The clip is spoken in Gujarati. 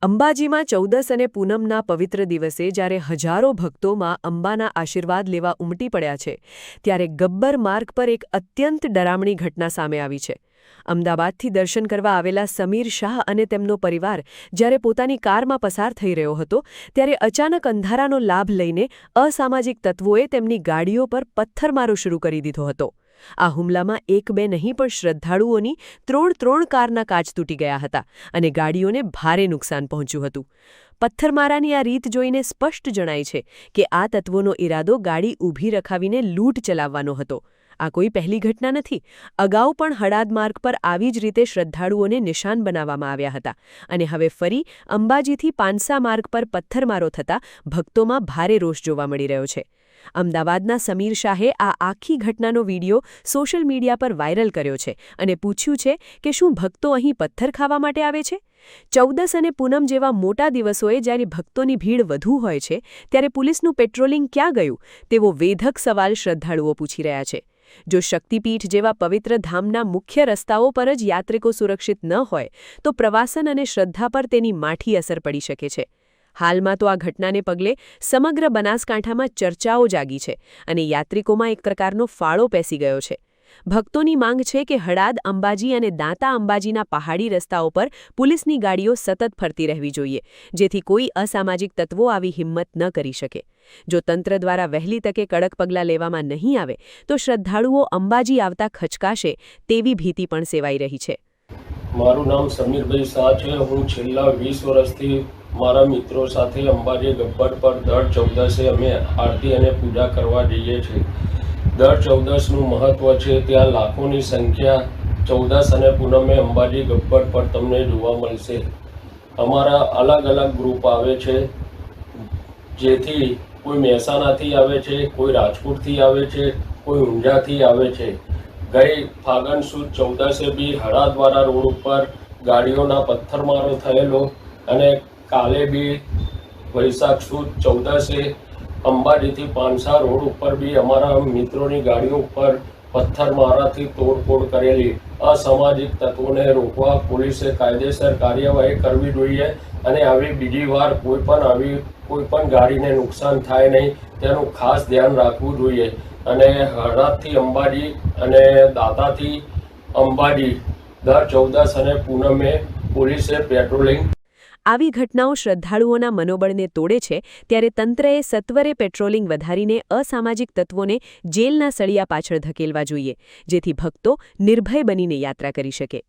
અંબાજીમાં ચૌદસ અને પૂનમના પવિત્ર દિવસે જ્યારે હજારો ભક્તોમાં અંબાના આશીર્વાદ લેવા ઉમટી પડ્યા છે, ત્યારે ગબ્બર માર્ગ પર એક અત્યંત ડરામણી ઘટના સામે આવી છે. અમદાવાદથી દર્શન કરવા આવેલા સમીર શાહ અને તેમનો પરિવાર જ્યારે પોતાની કારમાં પસાર થઈ રહ્યો હતો, ત્યારે અચાનક અંધારાનો લાભ લઈને અસામાજિક તત્વોએ તેમની ગાડીઓ પર પથ્થરમારો શરૂ કરી દીધો હતો. આ હુમલામાં એક બે નહીં પણ શ્રદ્ધાળુઓની ત્રણ કારના કાચ તૂટી ગયા હતા અને ગાડીઓને ભારે નુકસાન પહોંચ્યું હતું. પથ્થરમારાની આ રીત જોઈને સ્પષ્ટ જણાય છે કે આ તત્વોનો ઈરાદો ગાડી ઊભી રખાવીને લૂંટ ચલાવવાનો હતો. આ કોઈ પહેલી ઘટના નથી. અગાઉ પણ હડાદ માર્ગ પર આવી જ રીતે શ્રદ્ધાળુઓને નિશાન બનાવવામાં આવ્યા હતા અને હવે ફરી અંબાજીથી પાનસા માર્ગ પર પથ્થરમારો થતાં ભક્તોમાં ભારે રોષ જોવા મળી રહ્યો છે. અમદાવાદના સમીર શાહે આ આખી ઘટનાનો વિડીયો સોશિયલ મીડિયા પર વાયરલ કર્યો છે અને પૂછ્યું છે કે શું ભક્તો અહીં પથ્થર ખાવા માટે આવે છે? ચૌદસ અને પૂનમ જેવા મોટા દિવસોએ જ્યારે ભક્તોની ભીડ વધુ હોય છે, ત્યારે પોલીસનું પેટ્રોલિંગ ક્યાં ગયું? તેવો વેધક સવાલ શ્રદ્ધાળુઓ પૂછી રહ્યા છે. જો શક્તિપીઠ જેવા પવિત્ર ધામના મુખ્ય રસ્તાઓ પર જ યાત્રિકો સુરક્ષિત ન હોય, તો પ્રવાસન અને શ્રદ્ધા પર તેની માઠી અસર પડી શકે છે. હાલમાં તો આ ઘટનાને પગલે સમગ્ર બનાસકાંઠામાં ચર્ચાઓ જાગી છે અને યાત્રિકોમાં એક પ્રકારનો ફાળો પેસી ગયો છે. ભક્તોની માંગ છે કે હડાદ અંબાજી અને દાંતા અંબાજીના પહાડી રસ્તાઓ પર પોલીસની ગાડીઓ સતત ફરતી રહેવી જોઈએ, જેથી કોઈ અસામાજિક તત્વો આવી હિંમત ન કરી શકે. જો તંત્ર દ્વારા વહેલી તકે કડક પગલાં લેવામાં નહીં આવે, તો શ્રદ્ધાળુઓ અંબાજી આવતા ખચકાશે તેવી ભીતિ પણ સેવાઈ રહી છે. મારું નામ સમીરભાઈ શાહ છે. હું છેલ્લા 20 વર્ષથી મારા મિત્રો સાથે અંબાજી ગબ્બર પર દર ચૌદસે અમે આરતી અને પૂજા કરવા જઈએ છીએ. દર ચૌદસનું મહત્વ છે. ત્યાં લાખોની સંખ્યા ચૌદસ અને પૂનમે અંબાજી ગબ્બર પર તમને જોવા મળશે. અમારા અલગ અલગ ગ્રુપ આવે છે, જેથી કોઈ મહેસાણાથી આવે છે, કોઈ રાજકોટથી આવે છે, કોઈ ઊંઝાથી આવે છે. ગઈ ફાગણ સુદ ચૌદસે બી હડાદવાળા રોડ ઉપર ગાડીઓના પથ્થરમારો થયેલો અને કાલે બી વૈશાખ સુદ ચૌદસે અંબાજીથી પાનસા રોડ ઉપર બી અમારા મિત્રોની ગાડીઓ ઉપર પથ્થરમારાથી તોડફોડ કરેલી. અસામાજિક તત્વોને રોકવા પોલીસે કાયદેસર કાર્યવાહી કરવી જોઈએ અને આવી બીજી વાર કોઈ પણ ગાડીને નુકસાન થાય નહીં તેનું ખાસ ધ્યાન રાખવું જોઈએ. અને હળાદથી અંબાજી અને દાતાથી અંબાજી દર ચૌદસ અને પૂનમે પોલીસે પેટ્રોલિંગ. આવી ઘટનાઓ શ્રદ્ધાળુઓના મનોબળને તોડે છે, ત્યારે તંત્રએ સત્વરે પેટ્રોલિંગ વધારીને અસામાજિક તત્વોને જેલના સળિયા પાછળ ધકેલવા જોઈએ, જેથી ભક્તો નિર્ભય બનીને યાત્રા કરી શકે.